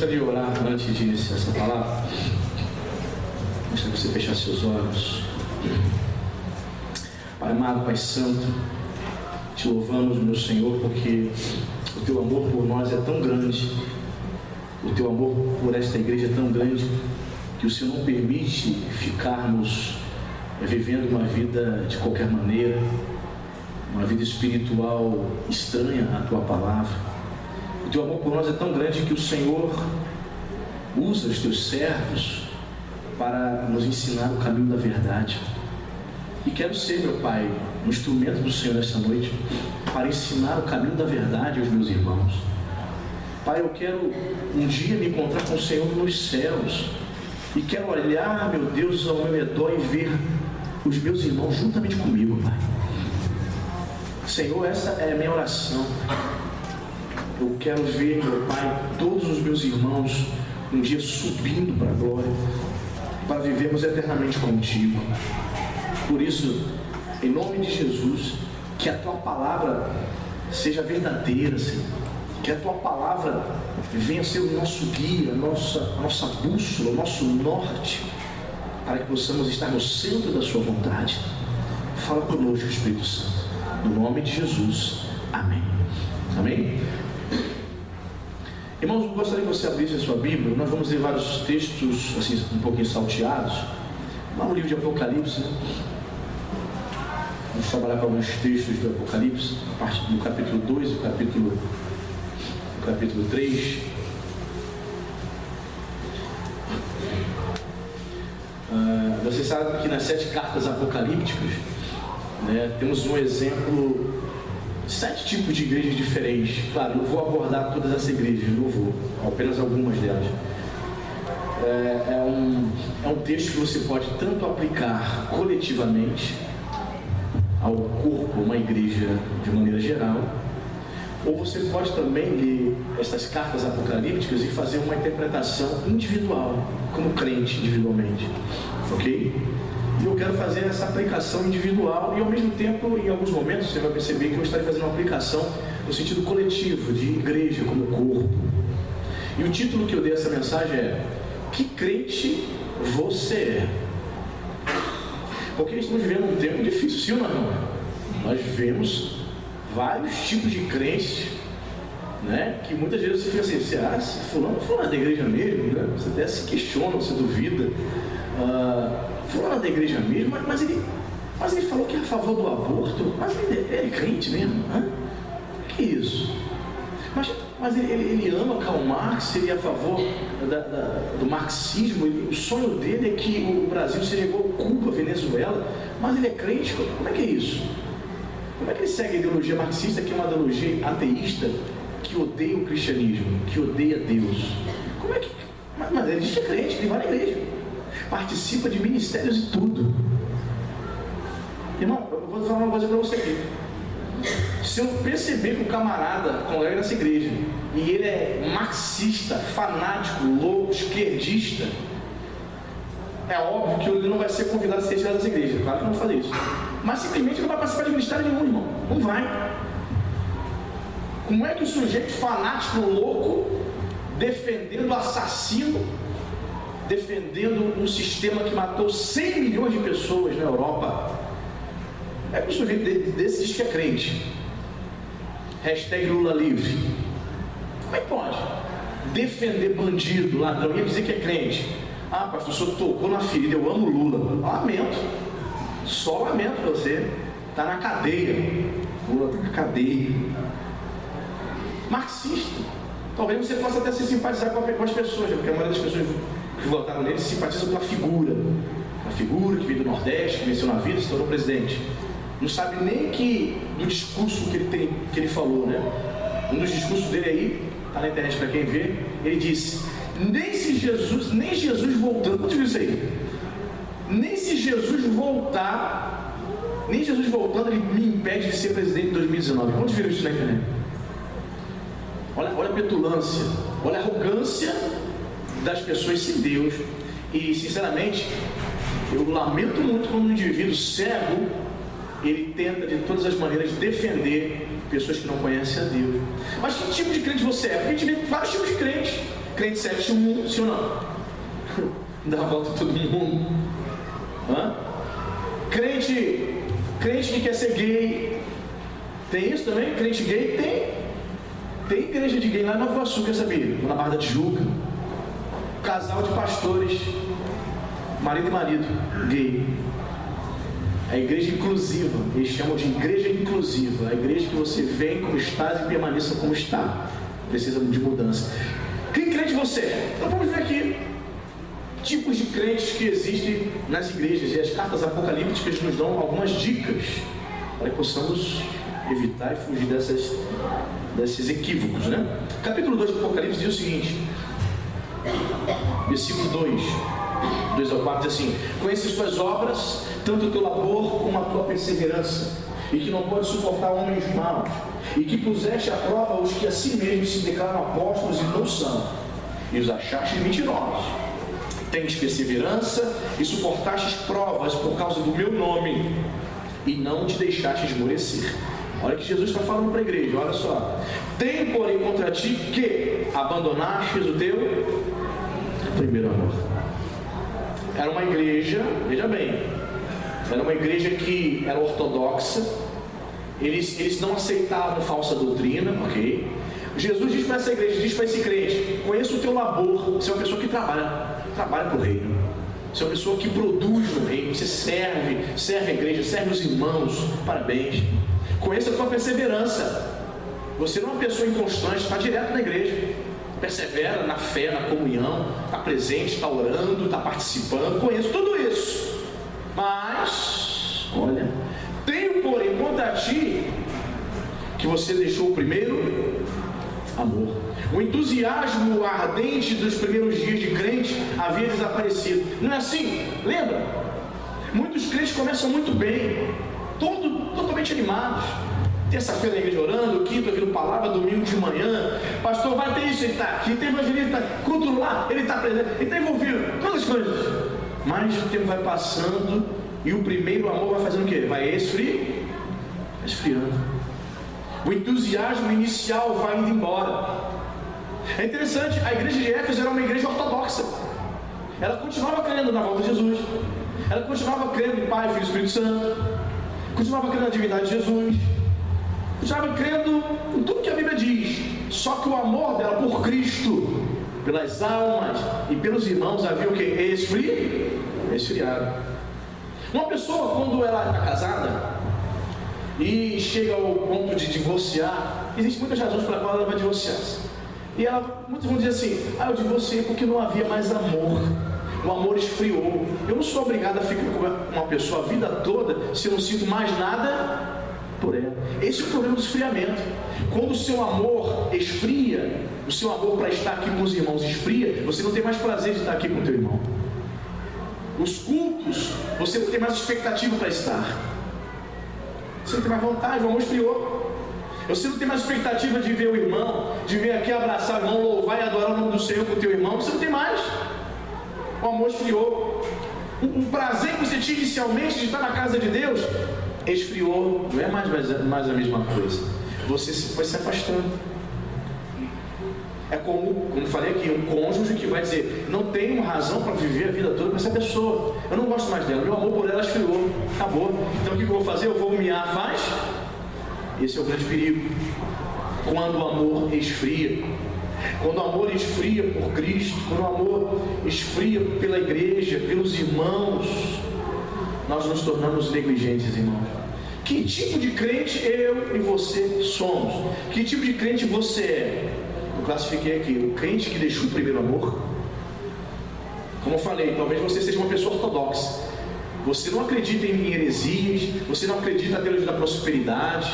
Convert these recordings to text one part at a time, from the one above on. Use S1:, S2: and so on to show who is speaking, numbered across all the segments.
S1: gostaria de orar antes de iniciar essa palavra. Gostaria que você fechasse seus olhos. Pai amado, Pai Santo, te louvamos, meu Senhor, porque o teu amor por nós é tão grande, o teu amor por esta igreja é tão grande, que o Senhor não permite ficarmos vivendo uma vida de qualquer maneira, uma vida espiritual estranha à tua palavra. O teu amor por nós é tão grande que o Senhor usa os teus servos para nos ensinar o caminho da verdade. E quero ser, meu Pai, um instrumento do Senhor nessa noite para ensinar o caminho da verdade aos meus irmãos. Pai, eu quero um dia me encontrar com o Senhor nos céus e quero olhar, meu Deus, ao meu redor e ver os meus irmãos juntamente comigo, Pai. Senhor, essa é a minha oração. Eu quero ver, meu Pai, todos os meus irmãos um dia subindo para a glória, para vivermos eternamente contigo. Por isso, em nome de Jesus, que a tua palavra seja verdadeira, Senhor. Que a tua palavra venha ser o nosso guia, a nossa bússola, o nosso norte, para que possamos estar no centro da sua vontade. Fala conosco, Espírito Santo. No nome de Jesus. Amém. Amém? Irmãos, eu gostaria que você abrisse a sua Bíblia. Nós vamos ler vários textos, assim, um pouquinho salteados. Lá no livro de Apocalipse, né? Vamos trabalhar com alguns textos do Apocalipse, a partir do capítulo 2 e o capítulo 3. Você sabe que nas 7 cartas apocalípticas, né, temos um exemplo de 7 tipos de igrejas diferentes. Claro, não vou abordar todas essas igrejas, não vou, apenas algumas delas. É um texto que você pode tanto aplicar coletivamente ao corpo, uma igreja de maneira geral, ou você pode também ler essas cartas apocalípticas e fazer uma interpretação individual, como crente individualmente, ok? E eu quero fazer essa aplicação individual e ao mesmo tempo, em alguns momentos, você vai perceber que eu estarei fazendo uma aplicação no sentido coletivo, de igreja como corpo. E o título que eu dei a essa mensagem é: que crente você é? Porque estamos vivendo um tempo difícil, sim ou não? Nós vemos vários tipos de crentes, né? Que muitas vezes você fica assim: será que fulano é da igreja mesmo? Né? Você até se questiona, você duvida. Fulano é da igreja mesmo, mas ele falou que é a favor do aborto. Mas ele é crente mesmo? Né? Que isso? Mas ele ama Karl Marx, ele é a favor do marxismo, o sonho dele é que o Brasil seria igual Cuba, Venezuela, mas ele é crente? Como é que é isso? Como é que ele segue a ideologia marxista, que é uma ideologia ateísta, que odeia o cristianismo, que odeia Deus? Como é que... Mas ele diz que é crente, ele vai na igreja, participa de ministérios e tudo. Irmão, eu vou falar uma coisa para você aqui. Se eu perceber que o camarada congrega nessa igreja e ele é marxista, fanático, louco, esquerdista, é óbvio que ele não vai ser convidado a ser tirado dessa igreja. Claro que não vai fazer isso. Mas simplesmente não vai participar de ministério nenhum, irmão. Não vai. Como é que o sujeito fanático, louco, defendendo o assassino, defendendo um sistema que matou 100 milhões de pessoas na Europa, é que o sujeito desse diz que é crente? Hashtag Lula livre. Como é que pode defender bandido, ladrão, e dizer que é crente? Ah, pastor, o senhor tocou na ferida, eu amo Lula. Lamento, só lamento pra você. Está na cadeia. Lula está na cadeia. Marxista. Talvez você possa até se simpatizar com as pessoas, porque a maioria das pessoas que votaram nele se simpatizam pela figura. A figura que veio do Nordeste, que venceu na vida, se tornou presidente. Não sabe nem do discurso que ele falou, né? Um dos discursos dele aí, está na internet para quem vê, ele disse: nem Jesus voltando, quantos viram isso aí? Nem se Jesus voltar, nem Jesus voltando, ele me impede de ser presidente em 2019. Quantos viram isso na internet? Olha a petulância, olha a arrogância das pessoas sem Deus. E sinceramente, eu lamento muito quando um indivíduo cego ele tenta de todas as maneiras defender pessoas que não conhecem a Deus. Mas que tipo de crente você é? Porque a gente vê vários tipos de crentes. Crente 7-1, sim ou não? Dá a volta em todo mundo. Hã? Crente que quer ser gay. Tem isso também? Crente gay? Tem igreja de gay lá em Nova Iguaçu, quer saber? Na Barra da Tijuca. Casal de pastores, marido e marido, gay. A igreja inclusiva, eles chamam de igreja inclusiva. A igreja que você vem como está e permaneça como está. Precisa de mudança. Que crente você é? Então vamos ver aqui tipos de crentes que existem nas igrejas. E as cartas apocalípticas nos dão algumas dicas para que possamos evitar e fugir desses equívocos, né? Capítulo 2 do Apocalipse diz o seguinte, versículo 2 ao 4 diz assim: conheço as tuas obras, tanto o teu labor como a tua perseverança, e que não pode suportar homens maus, e que puseste à prova os que a si mesmos se declaram apóstolos e não são, e os achaste mentirosos. Tens perseverança e suportastes provas por causa do meu nome, e não te deixaste esmorecer. Olha que Jesus está falando para a igreja, olha só. Tenho, porém, contra ti que abandonastes o teu primeiro amor. Era uma igreja, veja bem, era uma igreja que era ortodoxa, eles não aceitavam falsa doutrina, ok? Jesus diz para essa igreja, diz para esse crente: conheço o teu labor, você é uma pessoa que trabalha para o reino, você é uma pessoa que produz no reino, você serve a igreja, serve os irmãos, parabéns. Conheça a tua perseverança, você não é uma pessoa inconstante, está direto na igreja, persevera na fé, na comunhão, está presente, está orando, está participando, conheço tudo isso. Mas, olha, tenho porém contra ti que você deixou o primeiro amor. O entusiasmo ardente dos primeiros dias de crente havia desaparecido. Não é assim? Lembra? Muitos crentes começam muito bem, totalmente animados. Terça-feira na igreja orando, quinta ouvindo palavra, domingo de manhã, pastor vai ter isso, ele está aqui, tem evangelista, culto lá, ele está presente, ele está envolvido, todas as coisas. Mas o tempo vai passando e o primeiro amor vai fazendo o quê? Vai esfriando. O entusiasmo inicial vai indo embora. É interessante, a igreja de Éfeso era uma igreja ortodoxa. Ela continuava crendo na volta de Jesus, ela continuava crendo em Pai, Filho e Espírito Santo, continuava crendo na divindade de Jesus, continuava crendo em tudo que a Bíblia diz. Só que o amor dela por Cristo, pelas almas e pelos irmãos havia o que? Esfriado. Uma pessoa, quando ela está casada e chega ao ponto de divorciar, existem muitas razões pela qual ela vai divorciar-se. E muitos vão dizer assim: eu divorciei porque não havia mais amor, o amor esfriou. Eu não sou obrigado a ficar com uma pessoa a vida toda se eu não sinto mais nada por ela. Esse é o problema do esfriamento. Quando o seu amor esfria, o seu amor para estar aqui com os irmãos esfria, você não tem mais prazer de estar aqui com o teu irmão. Os cultos, você não tem mais expectativa para estar, você não tem mais vontade, o amor esfriou. Você não tem mais expectativa de ver o irmão, de vir aqui abraçar o irmão, louvar e adorar o nome do Senhor com o teu irmão. Você não tem mais. O amor esfriou. O prazer que você tinha inicialmente de estar na casa de Deus esfriou. Não é mais a mesma coisa. Você foi se afastando. É como falei aqui, um cônjuge que vai dizer: não tenho razão para viver a vida toda com essa pessoa, eu não gosto mais dela, meu amor por ela esfriou, acabou. Então o que eu vou fazer? Eu vou me amar. Esse é o grande perigo. Quando o amor esfria, quando o amor esfria por Cristo, quando o amor esfria pela igreja, pelos irmãos, nós nos tornamos negligentes, irmãos. Que tipo de crente eu e você somos? Que tipo de crente você é? Eu classifiquei aqui: o crente que deixou o primeiro amor. Como eu falei, talvez você seja uma pessoa ortodoxa, você não acredita em heresias, você não acredita na teologia da prosperidade,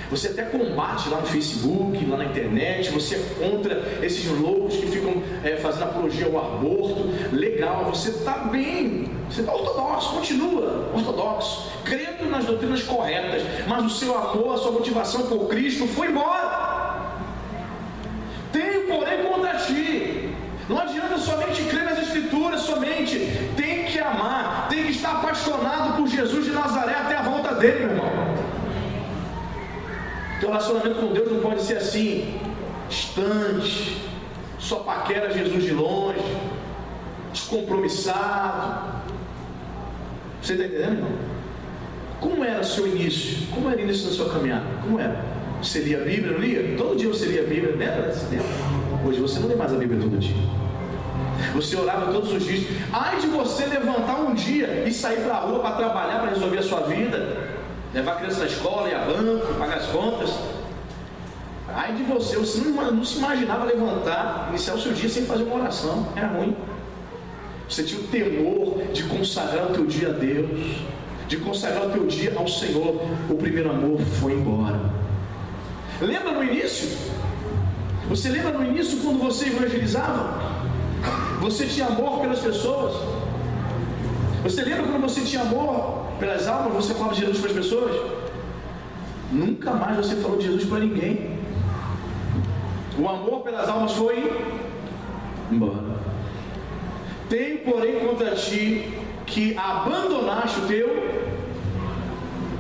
S1: você até combate lá no Facebook, lá na internet, você é contra esses loucos que ficam fazendo apologia ao aborto. Legal, você está bem, você está ortodoxo, continua ortodoxo, crendo nas doutrinas corretas, mas o seu amor, a sua motivação por Cristo foi embora. Tenho, porém, contra ti. Não adianta somente crer nas Escrituras, somente tem que amar, tem que estar apaixonado por Jesus de Nazaré até a volta dele, meu irmão. Teu relacionamento com Deus não pode ser assim, distante, só paquera Jesus de longe, descompromissado. Você está entendendo, irmão? Como era o seu início? Como era o início da sua caminhada? Como era? Você lia a Bíblia, não lia? Todo dia você lia a Bíblia, lembra? Hoje você não lê mais a Bíblia todo dia. Você orava todos os dias. Ai de você levantar um dia e sair para a rua para trabalhar, para resolver a sua vida, levar a criança na escola, ir a banco, pagar as contas. Ai de você não se imaginava levantar, iniciar o seu dia sem fazer uma oração. Era ruim. Você tinha o temor de consagrar o teu dia a Deus, de consagrar o teu dia ao Senhor. O primeiro amor foi embora. Lembra no início? Você lembra no início quando você evangelizava? Você tinha amor pelas pessoas? Você lembra quando você tinha amor pelas almas? Você falava de Jesus para as pessoas? Nunca mais você falou de Jesus para ninguém. O amor pelas almas foi embora. Tenho, porém, contra ti que abandonaste o teu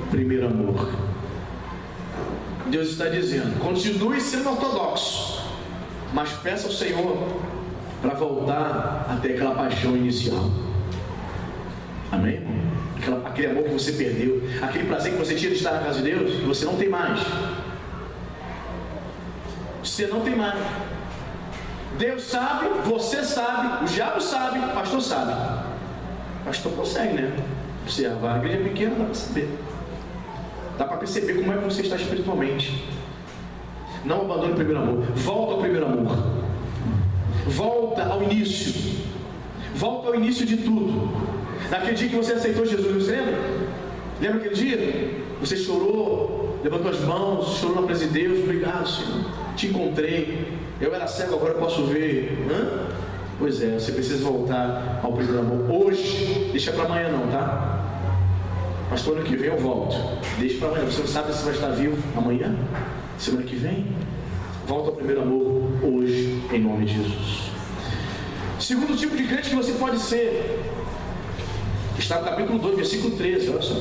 S1: primeiro amor. Deus está dizendo: continue sendo ortodoxo, mas peça ao Senhor para voltar até aquela paixão inicial. Amém, irmão? Aquele amor que você perdeu, aquele prazer que você tinha de estar na casa de Deus, você não tem mais. Você não tem mais. Deus sabe, você sabe, o diabo sabe, o pastor sabe. O pastor consegue, né? Observar, a igreja é pequena, dá para saber. Dá para perceber como é que você está espiritualmente. Não abandone o primeiro amor. Volta ao primeiro amor. Volta ao início. Volta ao início de tudo. Naquele dia que você aceitou Jesus, você lembra? Lembra aquele dia? Você chorou, levantou as mãos, chorou na presença de Deus. Obrigado, Senhor. Te encontrei. Eu era cego, agora eu posso ver. Pois é, você precisa voltar ao primeiro amor. Hoje, deixa para amanhã não, tá? Pastor, ano que vem eu volto. Deixa para amanhã. Você não sabe se vai estar vivo amanhã? Semana que vem? Volta ao primeiro amor hoje, em nome de Jesus. Segundo tipo de crente que você pode ser, está no capítulo 2, versículo 13, olha só.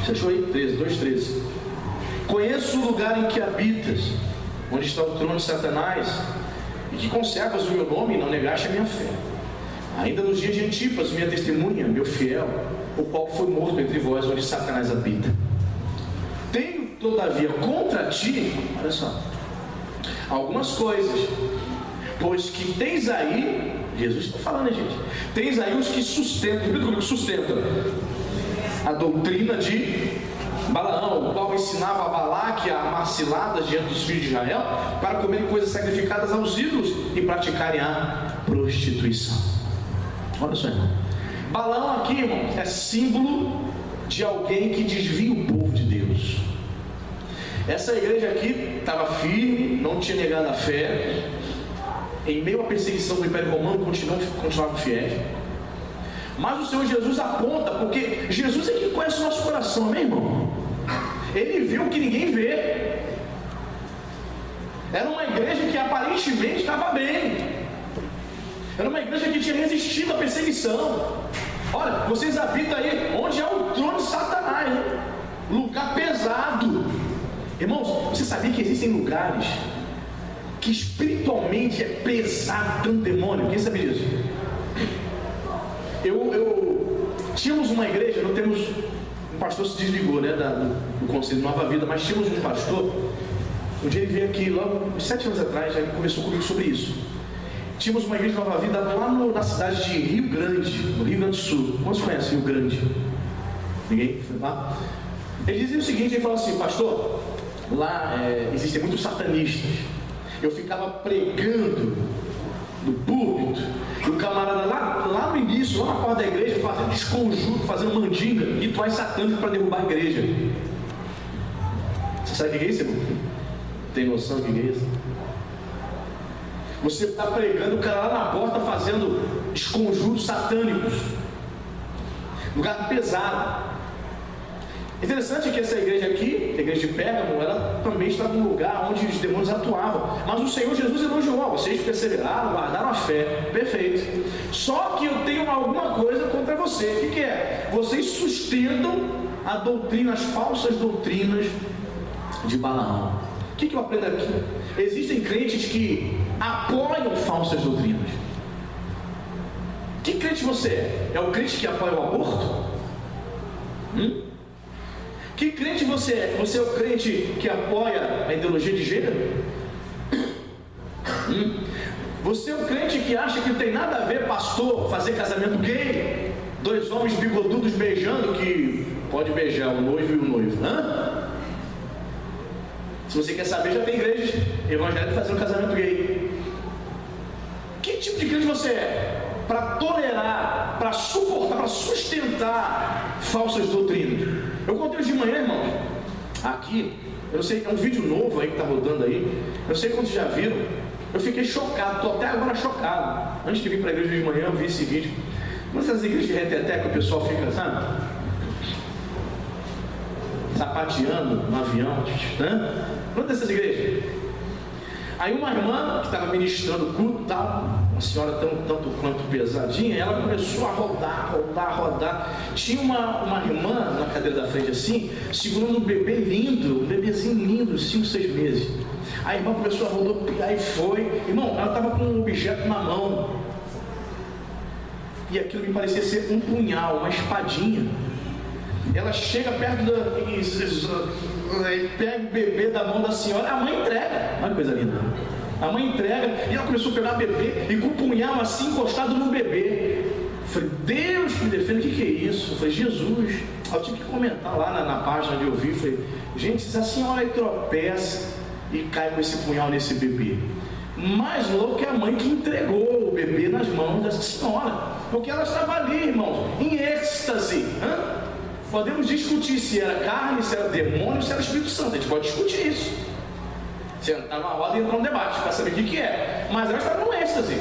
S1: Você achou aí? 2:13. Conheço o lugar em que habitas, onde está o trono de Satanás, e que conservas o meu nome e não negaste a minha fé. Ainda nos dias de Antipas, minha testemunha, meu fiel, o qual foi morto entre vós, onde Satanás habita. Tenho, todavia, contra ti, olha só, algumas coisas, pois que tens aí, Jesus está falando, gente, tens aí os que sustentam a doutrina de Balaão, o qual ensinava a Balaque a amar ciladas diante dos filhos de Israel, para comerem coisas sacrificadas aos ídolos e praticarem a prostituição. Olha só, irmão. Balaão aqui, irmão, é símbolo de alguém que desvia o povo de Deus. Essa igreja aqui estava firme, não tinha negado a fé, em meio à perseguição do Império Romano, continuava fiel. Mas o Senhor Jesus aponta, porque Jesus é quem conhece o nosso coração, amém, irmão? Ele viu o que ninguém vê. Era uma igreja que aparentemente estava bem. Era uma igreja que tinha resistido à perseguição. Olha, vocês habitam aí onde é o trono de Satanás, né? Lugar pesado. Irmãos, você sabia que existem lugares que espiritualmente é pesado, tanto demônio? Quem sabia disso? Tínhamos uma igreja, não temos, um pastor se desligou, né, do Conselho de Nova Vida, mas tínhamos um pastor, um dia ele veio aqui, logo, uns 7 anos atrás, já conversou comigo sobre isso. Tínhamos uma igreja de Nova Vida lá na cidade de Rio Grande, no Rio Grande do Sul. Quantos conhecem Rio Grande? Ninguém? Foi lá? Ele dizia o seguinte, ele falou assim: pastor, lá existem muitos satanistas. Eu ficava pregando no púlpito, e o camarada lá no início, lá na porta da igreja, fazendo desconjunto, fazendo mandinga, rituais satânicos para derrubar a igreja. Você sabe o que é isso, irmão? Tem noção do que é isso? Você está pregando, o cara lá na porta fazendo desconjuntos satânicos. Lugar pesado. Interessante que essa igreja aqui, a igreja de Pérgamo, ela também estava num lugar onde os demônios atuavam. Mas o Senhor Jesus elogiou: vocês perseveraram, guardaram a fé. Perfeito. Só que eu tenho alguma coisa contra você. O que é? Vocês sustentam as falsas doutrinas de Balaão. O que eu aprendo aqui? Existem crentes que apoiam falsas doutrinas. Que crente você é? É o crente que apoia o aborto? Que crente você é? Você é o crente que apoia a ideologia de gênero? Você é o crente que acha que não tem nada a ver, pastor, fazer casamento gay? Dois homens bigodudos beijando, que pode beijar o noivo e o noivo. Se você quer saber, já tem igrejas evangélicas fazendo casamento gay. Que tipo de crente você é? Para tolerar, para suportar, para sustentar falsas doutrinas. Eu contei hoje de manhã, irmão, aqui, eu não sei, é um vídeo novo aí que está rodando aí, eu sei quantos já viram, eu fiquei chocado, estou até agora chocado. Antes de vir para a igreja de manhã, eu vi esse vídeo. Muitas igrejas de reteteca, o pessoal fica, sabe, sapateando no avião, né? Quantas dessas igrejas? Aí uma irmã que estava ministrando o culto e tal, uma senhora tanto quanto pesadinha, ela começou a rodar. Tinha uma irmã na cadeira da frente assim, segurando um bebê lindo, um bebezinho lindo, 5, 6 meses. A irmã começou a rodopiar e foi. Irmão, ela estava com um objeto na mão. E aquilo me parecia ser um punhal, uma espadinha. Ela chega perto pega o bebê da mão da senhora, a mãe entrega. Olha que coisa linda. A mãe entrega e ela começou a pegar o bebê e com o punhal assim encostado no bebê. Eu falei, Deus me defenda, o que é isso? Eu falei, Jesus. Eu tive que comentar lá na página onde eu vi. Eu falei, gente, se a senhora aí tropeça e cai com esse punhal nesse bebê, mais louco é a mãe que entregou o bebê nas mãos dessa senhora, porque ela estava ali, irmãos, em êxtase. Podemos discutir se era carne, se era demônio, se era Espírito Santo. A gente pode discutir isso. Sentar numa roda e entrar num debate para saber o que é. Mas ela estava num êxtase.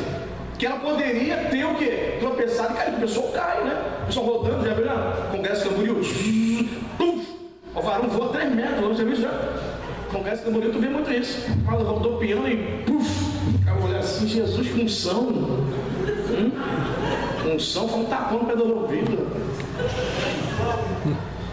S1: Que ela poderia ter o quê? Tropeçado e cair. O pessoal cai, né? O pessoal rodando, já viu? Congresso Camboriú. O varão voa 3 metros, já viu já? Congresso Camboriú, tu vê muito isso. Ela rodou piano e puf! Ela olha assim, Jesus, com unção. Unção, foi um tapão no pé do ouvido.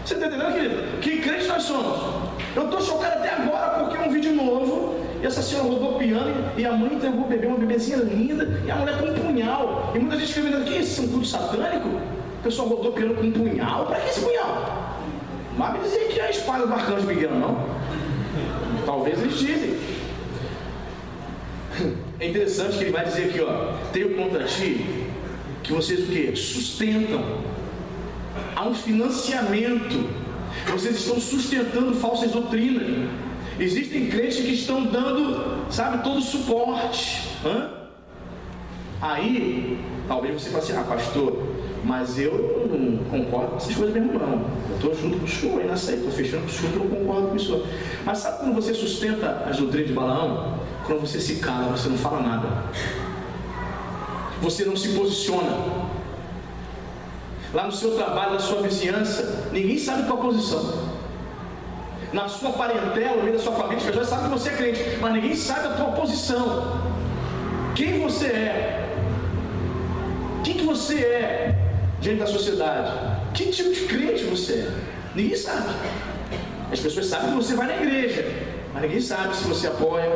S1: Você está entendendo, querido? Que crente nós somos? Eu estou chocado até agora porque é um vídeo novo. E essa senhora rodou piano e a mãe entregou o bebê, uma bebezinha linda, e a mulher com um punhal. E muita gente escrevendo, que isso? É um culto satânico? O pessoal rodou piano com um punhal? Para que esse punhal? Não vai me dizer que é a espada do arcanjo Miguel, não. Talvez eles dizem. É interessante que ele vai dizer aqui, ó, tenho contra ti que vocês o quê? Sustentam. Há um financiamento. Vocês estão sustentando falsas doutrinas. Existem crentes que estão dando, sabe, todo o suporte. Aí, talvez você fale assim, pastor, mas eu não concordo com essas coisas mesmo não. Eu estou junto com o senhor aí nessa aí, estou fechando com o senhor, eu não concordo com isso. Mas sabe quando você sustenta as doutrinas de Balaão? Quando você se cala, você não fala nada. Você não se posiciona. Lá no seu trabalho, na sua vizinhança, ninguém sabe qual posição. Na sua parentela, no meio da sua família, as pessoas sabem que você é crente, mas ninguém sabe a tua posição. Quem você é? Quem que você é diante da sociedade? Que tipo de crente você é? Ninguém sabe. As pessoas sabem que você vai na igreja, mas ninguém sabe se você apoia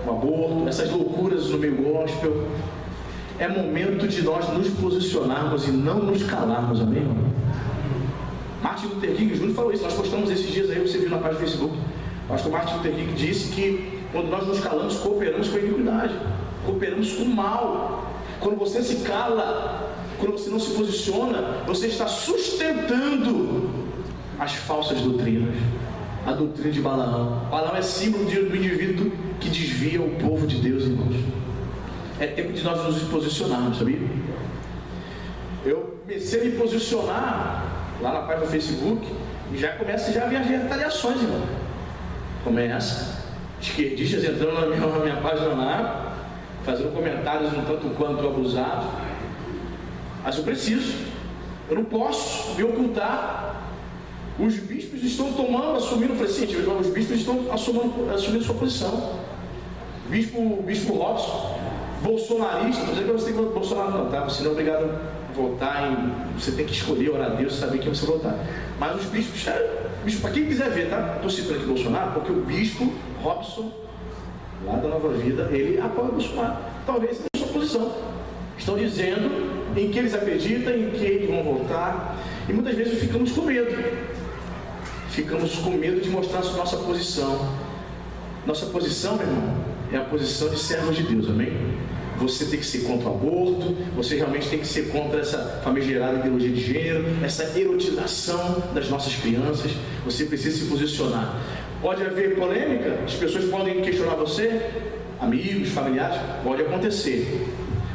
S1: o aborto, essas loucuras no meio gospel. É momento de nós nos posicionarmos e não nos calarmos, amém, irmão? Martin Luther King Jr. falou isso, nós postamos esses dias aí, você viu na página do Facebook. O pastor Martin Luther King disse que quando nós nos calamos, cooperamos com a iniquidade, cooperamos com o mal. Quando você se cala, quando você não se posiciona, você está sustentando as falsas doutrinas. A doutrina de Balaão. Balaão é símbolo do indivíduo que desvia o povo de Deus, irmãos. É tempo de nós nos posicionarmos, sabia? Eu comecei a me posicionar lá na página do Facebook e já começa a ver as retaliações, irmão. Começa esquerdistas entrando na minha página lá, fazendo comentários um tanto quanto abusados. Mas eu preciso, eu não posso me ocultar. Os bispos estão assumindo, falei assim, os bispos estão assumindo sua posição. Bispo Robson, bolsonarista, não sei que você tem que Bolsonaro não, tá? Você não é obrigado a votar você tem que escolher, orar a Deus, saber quem você votar. Mas os bispos, para quem quiser ver, tá? Estou citando aqui Bolsonaro, porque o bispo Robson lá da Nova Vida, ele apoia o Bolsonaro. Talvez seja a sua posição. Estão dizendo em que eles acreditam, em que eles vão votar. E muitas vezes ficamos com medo. Ficamos com medo de mostrar a nossa posição. Nossa posição, meu irmão, é a posição de servos de Deus, amém? Você tem que ser contra o aborto, você realmente tem que ser contra essa famigerada ideologia de gênero, essa erotização das nossas crianças. Você precisa se posicionar. Pode haver polêmica, as pessoas podem questionar você, amigos, familiares, pode acontecer.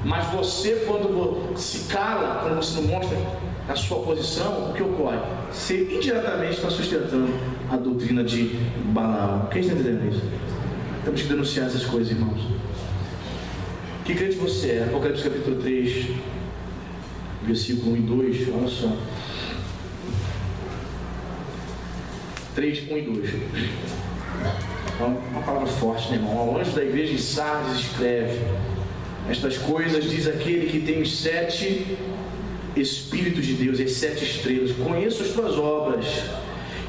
S1: Mas você, quando se cala, quando você não mostra a sua posição, o que ocorre? Você indiretamente está sustentando a doutrina de Balaão. Quem está entendendo isso? Temos que denunciar essas coisas, irmãos. Que crente você é? Apocalipse capítulo 3, versículo 1 e 2, olha só. 3, 1 e 2. Então, uma palavra forte, né, irmão? O anjo da igreja de Sardes escreve: estas coisas diz aquele que tem os 7 Espíritos de Deus, as 7 estrelas. Conheço as tuas obras,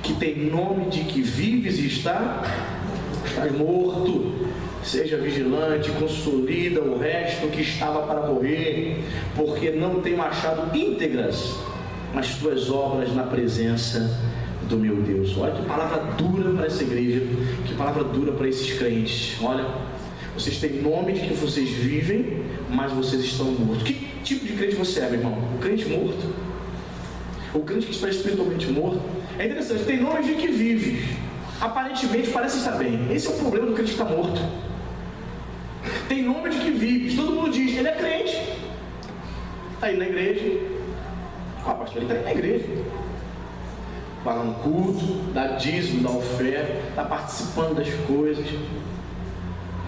S1: que tem nome de que vives e estás morto. Seja vigilante, consolida o resto que estava para morrer, porque não tenho achado íntegras as tuas obras na presença do meu Deus. Olha que palavra dura para essa igreja, que palavra dura para esses crentes. Olha, vocês têm nome de que vocês vivem, mas vocês estão mortos. Que tipo de crente você é, meu irmão? O crente morto? O crente que está espiritualmente morto? É interessante, tem nome de que vive, aparentemente parece estar bem. Esse é o problema do crente que está morto. Tem nome de que vive, todo mundo diz, ele é crente, está aí na igreja. Pastor, ele está aí na igreja, paga um culto, dá dízimo, dá oferta, está participando das coisas.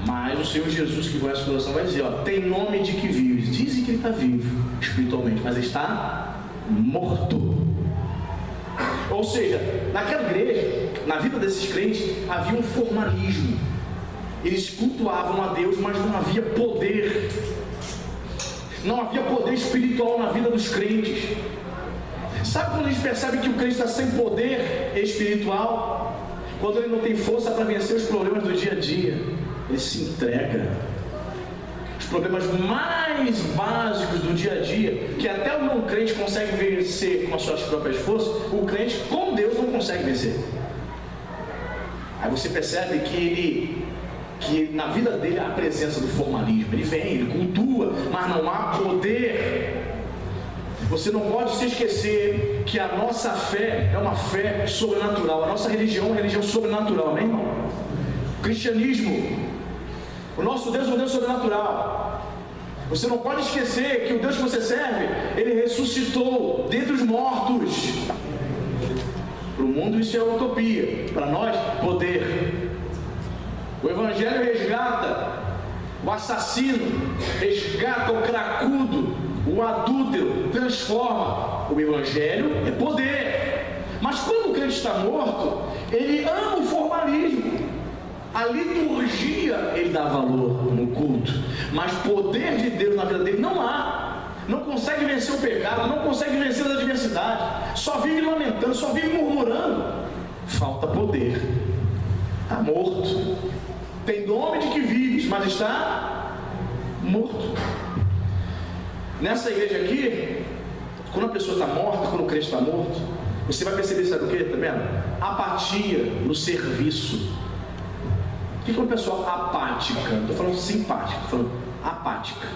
S1: Mas o Senhor Jesus, que conhece o coração, vai dizer, tem nome de que vive. Dizem que ele está vivo espiritualmente, mas ele está morto. Ou seja, naquela igreja, na vida desses crentes, havia um formalismo. Eles cultuavam a Deus, mas não havia poder. Não havia poder espiritual na vida dos crentes. Sabe quando a gente percebe que o crente está sem poder espiritual? Quando ele não tem força para vencer os problemas do dia a dia. Ele se entrega. Os problemas mais básicos do dia a dia, que até o não crente consegue vencer com as suas próprias forças, o crente com Deus não consegue vencer. Aí você percebe que na vida dele há a presença do formalismo. Ele vem, ele cultua, mas não há poder. Você não pode se esquecer que a nossa fé é uma fé sobrenatural. A nossa religião é uma religião sobrenatural, amém, irmão? O cristianismo, o nosso Deus é um Deus sobrenatural. Você não pode esquecer que o Deus que você serve, ele ressuscitou dentre os mortos. Para o mundo isso é utopia, para nós, poder. O Evangelho resgata o assassino, resgata o cracudo, o adúltero, transforma. O Evangelho é poder. Mas quando o crente está morto, ele ama o formalismo. A liturgia ele dá valor no culto, mas poder de Deus na vida dele não há. Não consegue vencer o pecado, não consegue vencer as adversidades, só vive lamentando, só vive murmurando. Falta poder. Está morto. Tem nome de que vives, mas está morto. Nessa igreja aqui, quando a pessoa está morta, quando o crente está morto, você vai perceber, sabe o que? Tá vendo? Apatia no serviço. O que é uma pessoa apática? Não estou falando simpática, estou falando apática.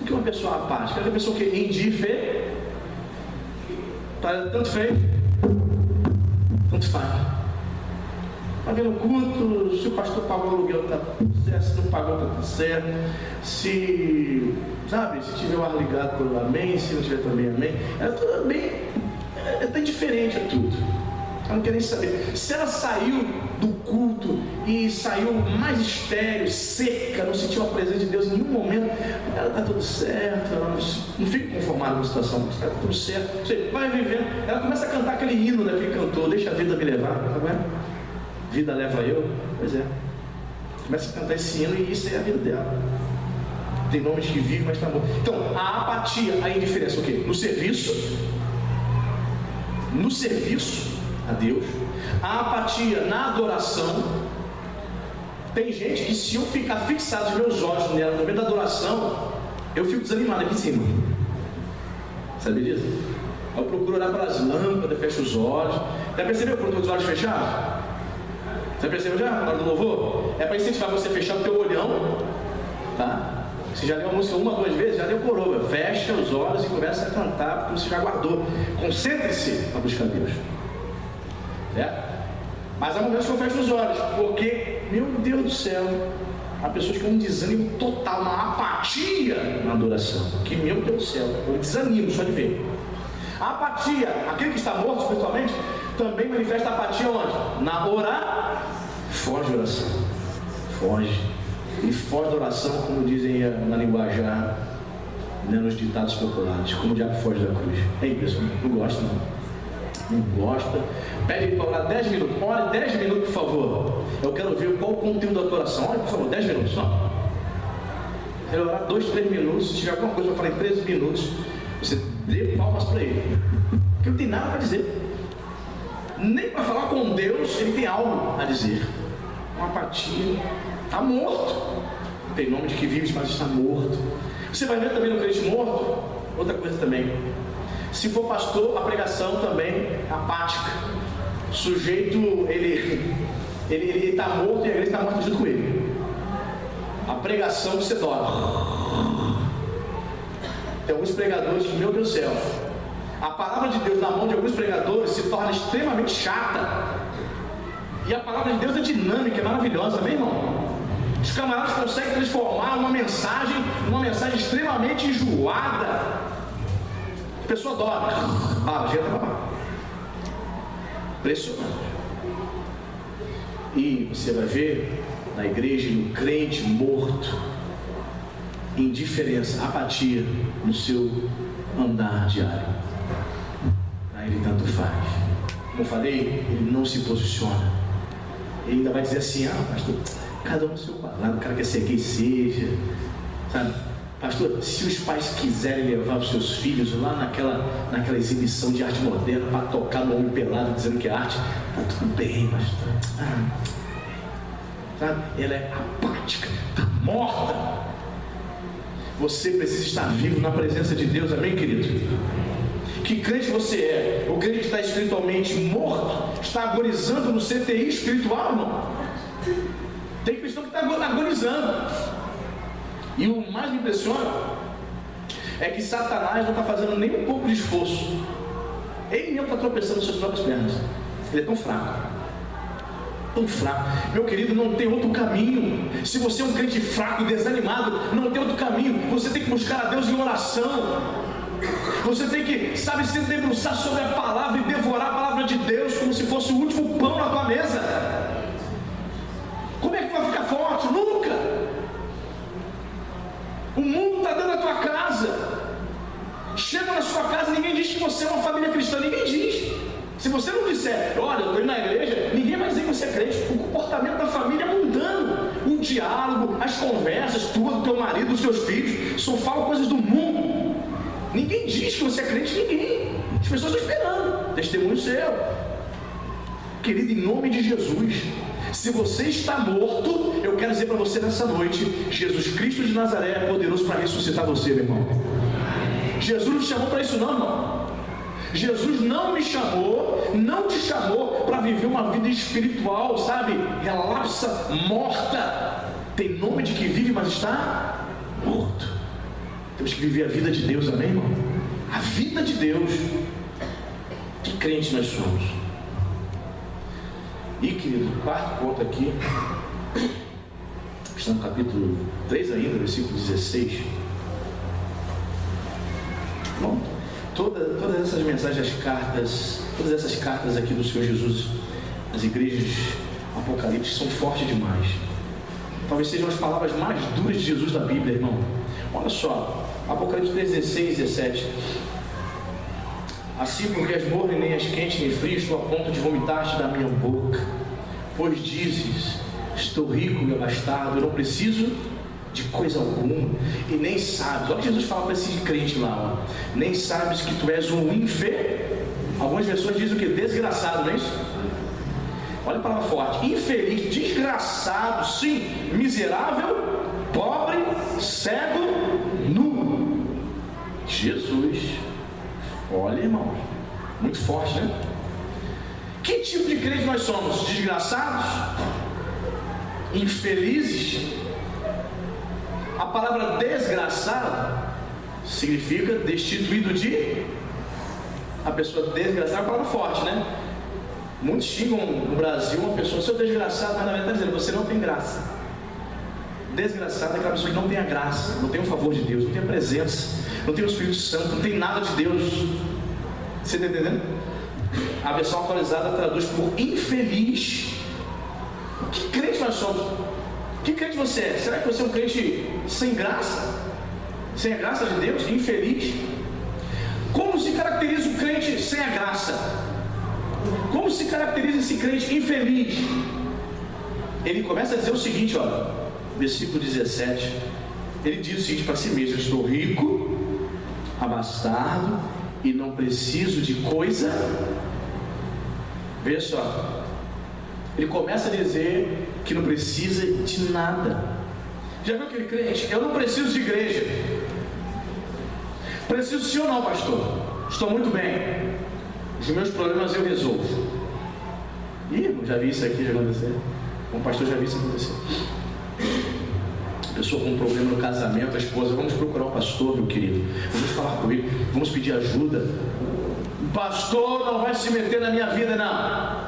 S1: O que é uma pessoa apática? É uma pessoa que é indiferente. Tanto fez, tanto faz. Está vendo o culto, se o pastor pagou o aluguel está tudo certo, se não pagou está tudo certo, se tiver o ar ligado, tudo amém, se não tiver também amém, é tudo bem, está indiferente a tudo, ela não quer nem saber. Se ela saiu do culto e saiu mais estéril, seca, não sentiu a presença de Deus em nenhum momento, ela está tudo certo, ela não fica conformada com a situação, está tudo certo, você vai vivendo, ela começa a cantar aquele hino daquele cantor, deixa a vida me levar, tá vendo? Vida leva eu, pois é. Começa a cantar esse hino e isso é a vida dela. Tem nomes que vivem, mas está morto. Então, a apatia, a indiferença, o quê? No serviço a Deus. A apatia na adoração. Tem gente que, se eu ficar fixado os meus olhos nela no momento da adoração, eu fico desanimado aqui em cima. Sabe disso? Eu procuro olhar para as lâmpadas, fecho os olhos. Já percebeu quando os olhos fechados? Você percebeu já? Na hora do louvor? É para incentivar você a fechar o teu olhão, tá? Você já leu a música uma, duas vezes, já decorou. Fecha os olhos e começa a cantar como você já guardou. Concentre-se para buscar Deus. Certo? Mas há momentos que eu fecho os olhos, porque, meu Deus do céu, há pessoas que têm um desânimo total, uma apatia na adoração. Que, meu Deus do céu, eu desanimo só de ver. A apatia, aquele que está morto espiritualmente, também manifesta apatia onde? Na oração. Foge da oração. Foge. Ele foge da oração, como dizem na linguajar, né, nos ditados populares, como o diabo foge da cruz. É impressionante, não gosta não. Não gosta. Pede ele para orar 10 minutos. Ore 10 minutos, por favor. Eu quero ver qual o conteúdo da tua oração. Olha, por favor, 10 minutos. Não. Ele orar 2, 3 minutos. Se tiver alguma coisa para falar em 13 minutos, você dê palmas para ele. Porque não tem nada para dizer. Nem para falar com Deus ele tem algo a dizer. Uma apatia. Está morto. Tem nome de que vive, mas está morto. Você vai ver também no crente morto. Outra coisa também. Se for pastor, a pregação também apática. O sujeito, ele está morto e a igreja está morta junto com ele. A pregação você dorme. Tem alguns pregadores que, meu Deus do céu, a palavra de Deus na mão de alguns pregadores se torna extremamente chata. E a palavra de Deus é dinâmica, é maravilhosa, amém, irmão? Os camaradas conseguem transformar uma mensagem extremamente enjoada. A pessoa dorme. Impressionante. E você vai ver na igreja, no crente morto, indiferença, apatia no seu andar diário. Aí ele tanto faz. Como eu falei, ele não se posiciona. Ele ainda vai dizer assim: pastor, cada um no seu quadrado, o cara quer ser quem seja, sabe? Pastor, se os pais quiserem levar os seus filhos lá naquela exibição de arte moderna para tocar no homem pelado dizendo que é arte, tá tudo bem, pastor. Sabe? Ela é apática, está morta. Você precisa estar vivo na presença de Deus, amém, querido? Que crente você é? O crente que está espiritualmente morto, está agonizando no CTI espiritual, irmão? Tem cristão que está agonizando. E o mais me impressiona é que Satanás não está fazendo nem um pouco de esforço. Ele mesmo está tropeçando nas suas próprias pernas. Ele é tão fraco. Tão fraco. Meu querido, não tem outro caminho. Se você é um crente fraco e desanimado, não tem outro caminho. Você tem que buscar a Deus em oração. Você tem que, sabe, se debruçar sobre a palavra e devorar a palavra de Deus como se fosse o último pão na tua mesa. Como é que vai ficar forte? Nunca! O mundo está dentro da tua casa. Chega na sua casa, ninguém diz que você é uma família cristã. Ninguém diz. Se você não disser, olha, eu estou indo na igreja, ninguém vai dizer que você é crente. O comportamento da família é mundano. O diálogo, as conversas, tudo, teu marido, os teus filhos, só falam coisas do mundo. Ninguém diz que você é crente, ninguém. As pessoas estão esperando. Testemunho seu. Querido, em nome de Jesus, se você está morto, eu quero dizer para você nessa noite: Jesus Cristo de Nazaré é poderoso para ressuscitar você, meu irmão. Jesus não te chamou para isso não, irmão. Jesus não me chamou, não te chamou para viver uma vida espiritual, sabe, relapsa, morta. Tem nome de que vive, mas está morto. Temos que viver a vida de Deus, amém, irmão? A vida de Deus. Que crente nós somos. E, querido, quarto ponto aqui, está no capítulo 3 ainda, versículo 16. Bom, todas essas mensagens, todas essas cartas aqui do Senhor Jesus, as igrejas apocalípticas, são fortes demais. Talvez sejam as palavras mais duras de Jesus da Bíblia, irmão. Olha só, Apocalipse 3, 16 e 17. Assim, porque és morno e nem és quente nem frio, estou a ponto de vomitar-te da minha boca. Pois dizes, estou rico e abastado, eu não preciso de coisa alguma, e nem sabes. Olha o que Jesus fala para esse crente lá, ó. Nem sabes que tu és um infeliz. Algumas versões dizem o que? Desgraçado, não é isso? olha a palavra forte, infeliz, desgraçado, sim, miserável, pobre, cego, nu. Jesus, olha, irmão, muito forte, né? Que tipo de crente nós somos? Desgraçados? Infelizes? A palavra desgraçado significa destituído de... A pessoa desgraçada é uma palavra forte, né? Muitos xingam no Brasil uma pessoa, seu desgraçado, mas na verdade está dizendo, você não tem graça. Desgraçado é aquela pessoa que não tem a graça, não tem o favor de Deus, não tem a presença, não tem o Espírito Santo, não tem nada de Deus. Você está entendendo? A versão atualizada traduz por infeliz. Que crente nós somos? Que crente você é? Será que você é um crente sem graça? Sem a graça de Deus? Infeliz? Como se caracteriza o crente sem a graça? Como se caracteriza esse crente infeliz? Ele começa a dizer o seguinte, ó, versículo 17. Ele diz o seguinte para si mesmo: eu estou rico, abastado e não preciso de coisa. Veja só, ele começa a dizer que não precisa de nada. Já viu aquele crente? Eu não preciso de igreja. Preciso sim ou não, pastor? Estou muito bem. Os meus problemas eu resolvo. Ih, já vi isso aqui já acontecer. Um pastor já viu isso acontecer. A pessoa com um problema no casamento, a esposa, vamos procurar um pastor, meu querido. Vamos falar com ele, vamos pedir ajuda. O pastor não vai se meter na minha vida, não.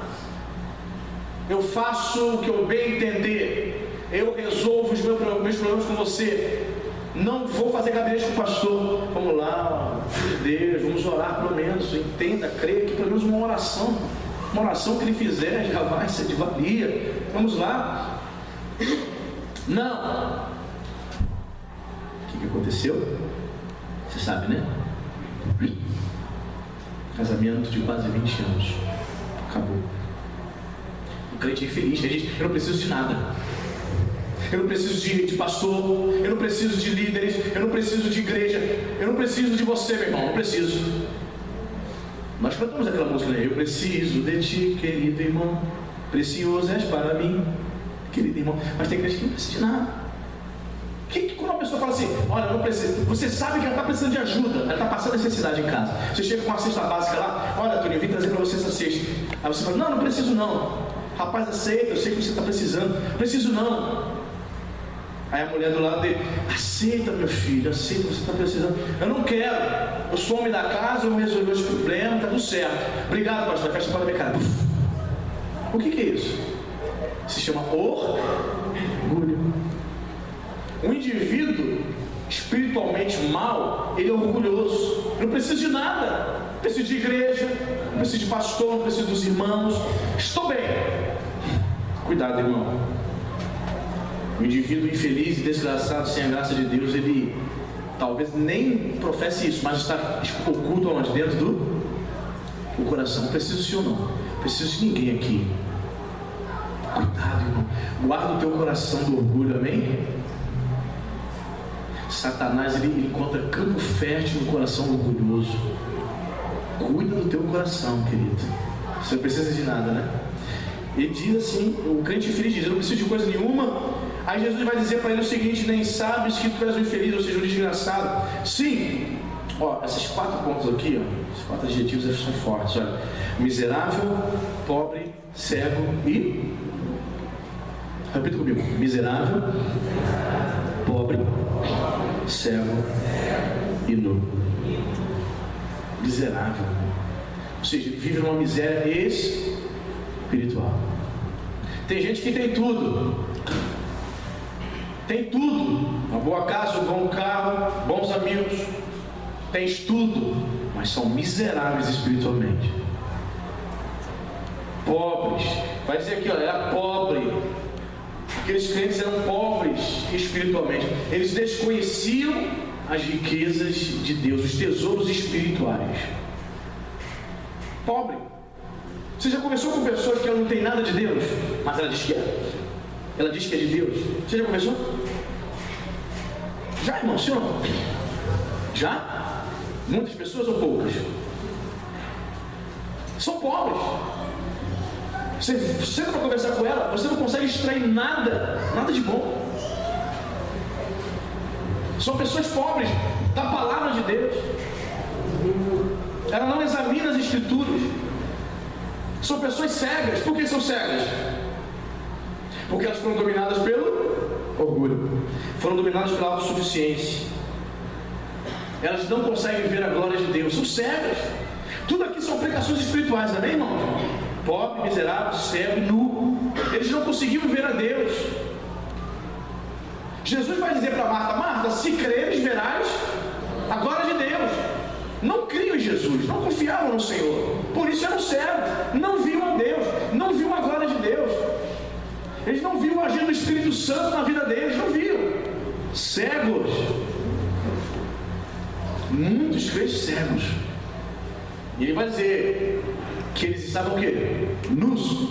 S1: Eu faço o que eu bem entender. Eu resolvo os meus problemas com você. Não vou fazer gabinete com o pastor. Vamos lá, Deus, vamos orar pelo menos. Entenda, creia que pelo menos uma oração que ele fizer já vai ser de valia. Vamos lá. Não. O que aconteceu? Você sabe, né? Casamento de quase 20 anos. Acabou. O crente é infeliz. Ele diz: eu não preciso de nada. Eu não preciso de pastor. Eu não preciso de líderes. Eu não preciso de igreja. Eu não preciso de você, meu irmão. Não preciso. Nós cantamos aquela música, né? Eu preciso de ti, querido irmão. Precioso és para mim, querido irmão. Mas tem crente que não precisa de nada. Quando uma pessoa fala assim: olha, eu não preciso. Você sabe que ela está precisando de ajuda. Ela está passando necessidade em casa. Você chega com uma cesta básica lá: olha, Tony, eu vim trazer para você essa cesta. Aí você fala: não preciso não. Rapaz, aceita, eu sei que você está precisando. Não preciso não. Aí a mulher do lado dele: aceita, meu filho, aceita, você está precisando. Eu não quero. Eu sou homem da casa, eu vou resolver os problemas, está tudo certo. Obrigado, pastor. Fecha para a minha cara. O que é isso? Se chama orgulho. Um indivíduo espiritualmente mau, ele é orgulhoso. Eu não preciso de nada. Não preciso de igreja, não preciso de pastor, não preciso dos irmãos. Estou bem. Cuidado, irmão. O indivíduo infeliz e desgraçado, sem a graça de Deus, ele talvez nem professe isso, mas está oculto onde? Dentro do coração. Não preciso de senhor, não. Não preciso de ninguém aqui. Cuidado, irmão. Guarda o teu coração do orgulho, amém? Satanás, ele encontra campo fértil no coração orgulhoso. Cuida do teu coração, querido. Você não precisa de nada, né? Ele diz assim, o crente infeliz diz: eu não preciso de coisa nenhuma. Aí Jesus vai dizer para ele o seguinte: nem sabes que tu és um infeliz, ou seja, um desgraçado. Sim. Ó, esses 4 pontos aqui, ó, esses 4 adjetivos são fortes. Olha: miserável, pobre, cego e... repita comigo: miserável, pobre, cego e nu. Miserável. Ou seja, ele vive numa miséria espiritual. Tem gente que tem tudo. Tem tudo. Uma boa casa, um bom carro, bons amigos. Tem tudo, mas são miseráveis espiritualmente. Pobres. Vai dizer aqui, olha, era pobre. Aqueles crentes eram pobres espiritualmente. Eles desconheciam as riquezas de Deus, os tesouros espirituais. Pobre. Você já conversou com pessoas que ela não tem nada de Deus, mas ela diz que é? Ela diz que é de Deus. Você já conversou? Já, irmão, senhor? Já? Muitas pessoas ou poucas? São pobres. Você senta para conversar com ela, você não consegue extrair nada de bom. São pessoas pobres da palavra de Deus. Ela não examina as escrituras. São pessoas cegas. Por que são cegas? Porque elas foram dominadas pelo orgulho, foram dominadas pela autossuficiência. Elas não conseguem ver a glória de Deus, são cegas. Tudo aqui são pregações espirituais, amém, irmãos? Pobre, miserável, cego, nu. Eles não conseguiam ver a Deus. Jesus vai dizer para Marta: Marta, se creres, verás a glória de Deus. Não criam em Jesus, não confiavam no Senhor, por isso eram cegos, não viam a Deus, não viam a glória de Deus. Eles não viam o agir do Espírito Santo na vida deles, não viam. Cegos. Muitos crentes cegos. E ele vai dizer que eles estavam o quê? Nus.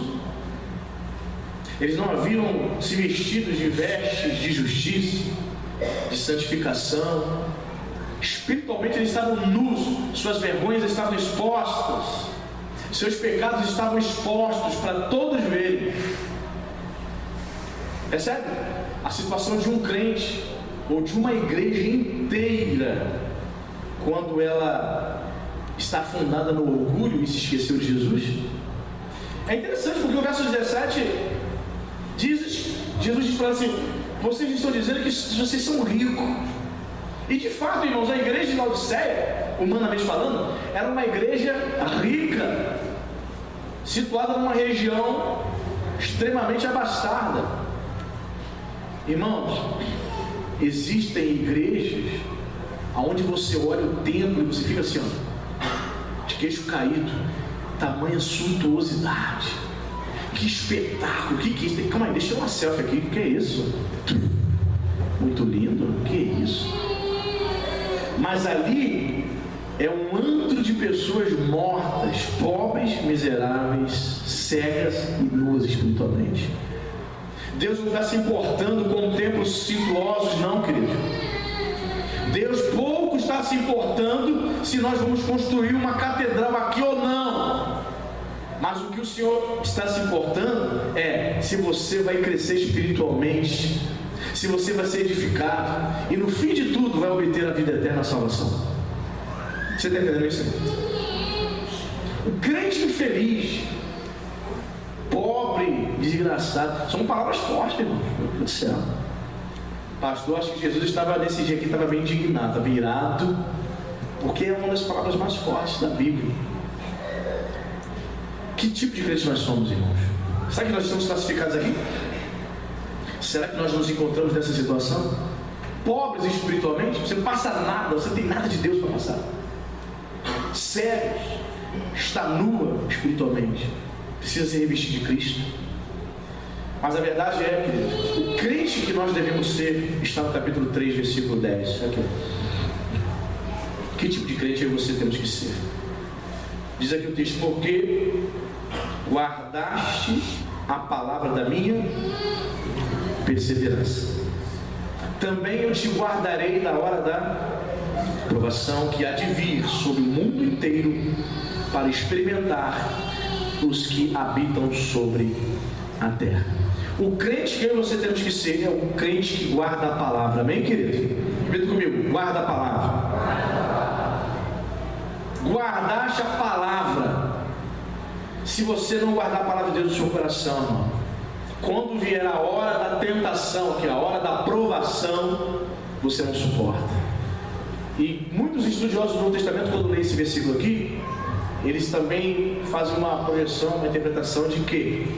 S1: Eles não haviam se vestidos de vestes de justiça, de santificação. Espiritualmente eles estavam nus, suas vergonhas estavam expostas, seus pecados estavam expostos para todos verem. Percebe? A situação de um crente ou de uma igreja inteira, quando ela está fundada no orgulho e se esqueceu de Jesus. É interessante porque o verso 17 diz, Jesus diz para ela assim: vocês estão dizendo que vocês são ricos. E de fato, irmãos, a igreja de Laodiceia, humanamente falando, era uma igreja rica, situada numa região extremamente abastada. Irmãos, existem igrejas onde você olha o templo e você fica assim, ó, de queixo caído, tamanha suntuosidade, que espetáculo, que é isso? Calma aí, deixa eu uma selfie aqui, que é isso? Muito lindo, que é isso? Mas ali é um antro de pessoas mortas, pobres, miseráveis, cegas e nuas espiritualmente. Deus não está se importando com templos suntuosos, não, querido. Deus pouco está se importando se nós vamos construir uma catedral aqui ou não. Mas o que o Senhor está se importando é se você vai crescer espiritualmente, se você vai ser edificado e no fim de tudo vai obter a vida eterna, a salvação. Você está entendendo isso? O crente infeliz, pobre, desgraçado, são palavras fortes, irmão. Meu Deus do céu. Pastor, acho que Jesus estava nesse dia aqui, estava bem indignado, estava irado, porque é uma das palavras mais fortes da Bíblia. Que tipo de crente nós somos, irmãos? Será que nós estamos classificados aqui? Será que nós nos encontramos nessa situação? Pobres espiritualmente, você não passa nada, você não tem nada de Deus para passar. Cegos, está nua espiritualmente, precisa se revestir de Cristo. Mas a verdade é que o crente que nós devemos ser está no capítulo 3, versículo 10. Aqui. Que tipo de crente eu e você temos que ser? Diz aqui o texto: porque guardaste a palavra da minha perseverança, também eu te guardarei na hora da provação que há de vir sobre o mundo inteiro para experimentar os que habitam sobre a terra. O crente que eu e você temos que ser é o crente que guarda a palavra. Amém, querido? Repita comigo: guarda a palavra. Guardaste a palavra. Se você não guardar a palavra de Deus no seu coração, irmão, quando vier a hora da tentação, que é a hora da provação, você não suporta. E muitos estudiosos do Novo Testamento, quando leem esse versículo aqui, eles também fazem uma projeção, uma interpretação de que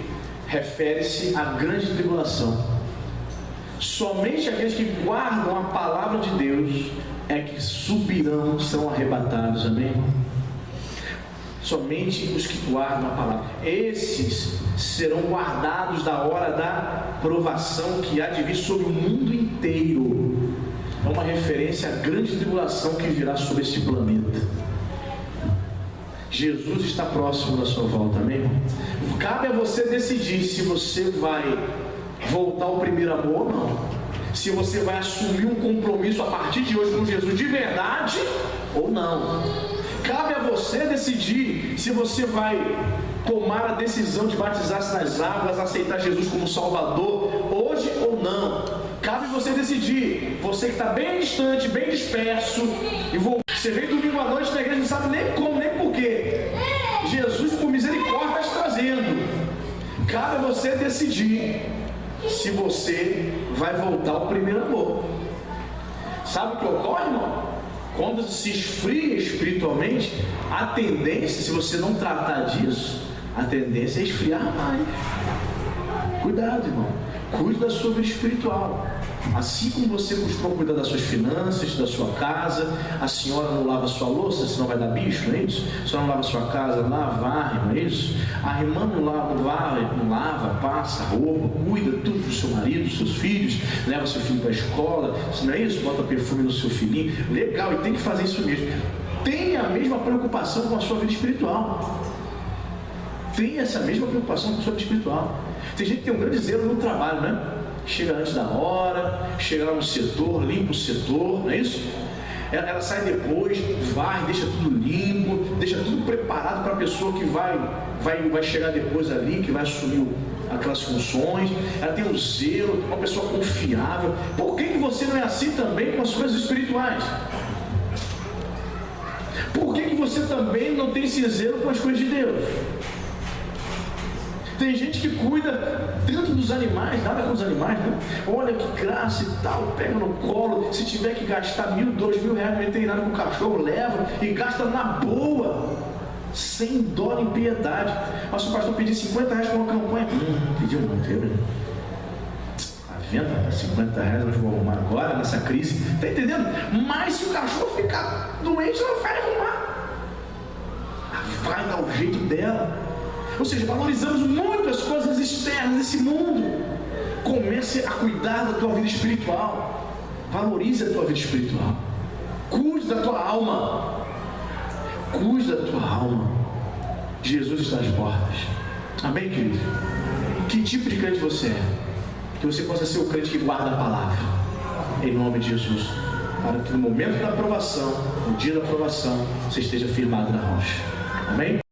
S1: refere-se à grande tribulação. Somente aqueles que guardam a palavra de Deus é que subirão, serão arrebatados. Amém? Somente os que guardam a palavra, esses serão guardados da hora da provação que há de vir sobre o mundo inteiro. É uma referência à grande tribulação que virá sobre este planeta. Jesus está próximo da sua volta, amém, irmão? Cabe a você decidir se você vai voltar ao primeiro amor ou não. Se você vai assumir um compromisso a partir de hoje com Jesus de verdade ou não. Cabe a você decidir se você vai tomar a decisão de batizar-se nas águas, aceitar Jesus como Salvador, hoje ou não. Cabe você decidir. Você que está bem distante, bem disperso, você veio domingo à noite na igreja, não sabe nem como, nem porquê. Jesus, por misericórdia, está te trazendo. Cabe a você decidir se você vai voltar ao primeiro amor. Sabe o que ocorre, irmão? Quando se esfria espiritualmente, a tendência, se você não tratar disso, a tendência é esfriar mais. Cuidado, irmão. Cuide da sua vida espiritual. Assim como você costuma cuidar das suas finanças, da sua casa, a senhora não lava a sua louça, senão vai dar bicho, não é isso? A senhora não lava a sua casa, varre, não é isso? A irmã não lava, passa roupa, cuida tudo do seu marido, dos seus filhos, leva seu filho para a escola, não é isso? Bota perfume no seu filhinho. Legal, e tem que fazer isso mesmo. Tenha a mesma preocupação com a sua vida espiritual. Tenha essa mesma preocupação com a sua vida espiritual. Tem gente que tem um grande zelo no trabalho, né? Chega antes da hora, chega lá no setor, limpa o setor, não é isso? Ela sai depois, varre, deixa tudo limpo, deixa tudo preparado para a pessoa que vai chegar depois ali, que vai assumir aquelas funções. Ela tem um zelo, uma pessoa confiável. Por que você não é assim também com as coisas espirituais? Por que você também não tem esse zelo com as coisas de Deus? Tem gente que cuida tanto dos animais, nada com os animais, né? Olha que graça e tal, pega no colo. Se tiver que gastar R$1.000, R$2.000 no veterinário com o cachorro, leva e gasta na boa, sem dó nem piedade. Mas se o pastor pedir R$50 para uma campanha, pediu muito, viu? A venda R$50, nós vamos arrumar agora nessa crise, tá entendendo? Mas se o cachorro ficar doente, ela vai arrumar, vai dar o jeito dela. Ou seja, valorizamos muito as coisas externas desse mundo. Comece a cuidar da tua vida espiritual. Valorize a tua vida espiritual. Cuide da tua alma. Cuide da tua alma. Jesus está às portas. Amém, querido? Que tipo de crente você é? Que você possa ser o crente que guarda a palavra. Em nome de Jesus. Para que no momento da aprovação, no dia da aprovação, você esteja firmado na rocha. Amém?